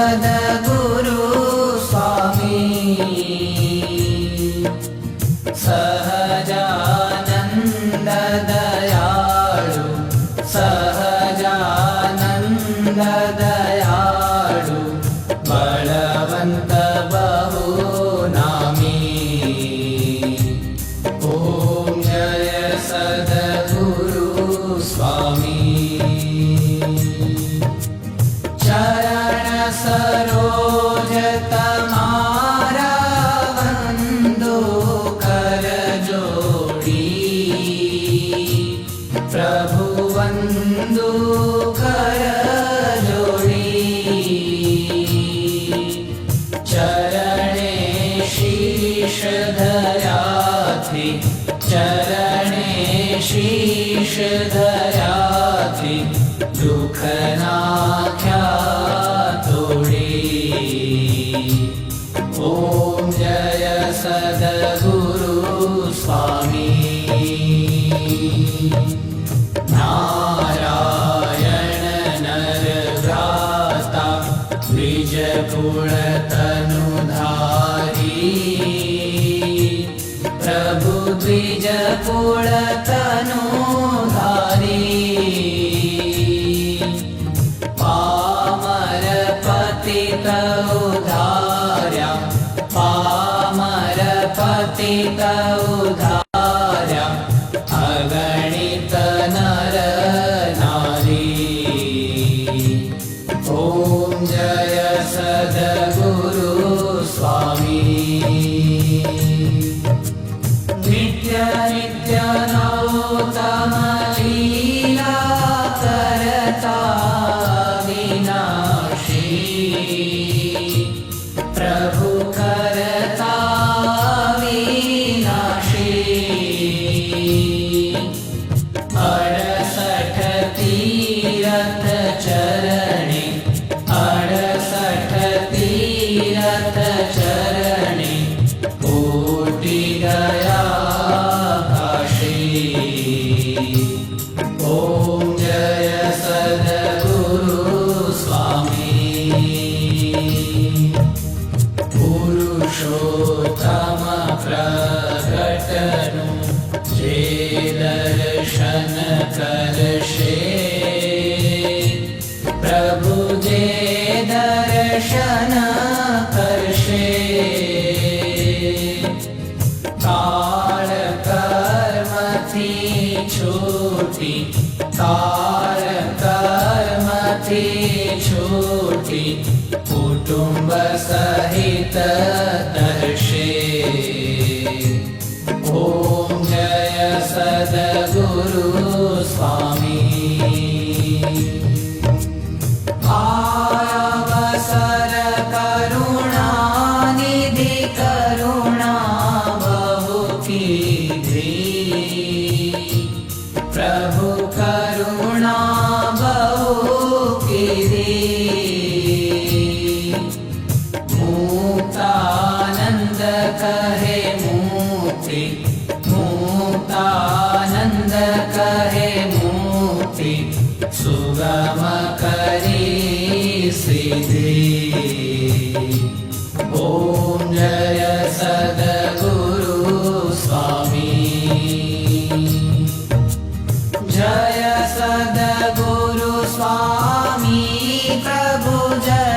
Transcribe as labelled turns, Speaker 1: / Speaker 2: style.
Speaker 1: सद्गुरु स्वामी सहजानंद दयाळु सहजानंद दयाळु बलवंत बहुनामी ओम जय सद्गुरु स्वामी चरण सरोज तमारा वंदो कर जोड़ी प्रभु वंदो कर जोड़ी चरणे शीश धरा थी चरणे शीश धरा थी दुख नाख्या तोड़ी ओम जय सद्गुरु स्वामी नारायण नर भ्राता द्विज कुल तनुधारी प्रभु द्विज कुल तनुधारी पामर पतित उधार्या पामर पतित उधार्या अगणित नर नारी ओम जय सद्गुरु स्वामी नित्य नित्य नौतम लीला करता विनाशी प्रभु करता विनाशी 68 तीरथ चरणे 68 तीरथ चरणे कोटि गया काशी ओम जय सद्गुरु स्वामी पुरुषोत्तम प्रगटनु जे दर्शन करशे प्रभु जे दर्शन करशे काल कर्म थी छूटी काल कर्म थी छूटी कुटुंब सहित दर्शे ओम जय सद्गुरु स्वामी अवसर करुणा निधि करुणा बहु कीधी प्रभु करुणा बहु कीधी मुक्तानंद कहे मुक्ति मुक्तानंद कहे मुक्ति सुगम करी सिद्धि ओम जय सद्गुरु स्वामी जय सद्गुरु स्वामी प्रभु जय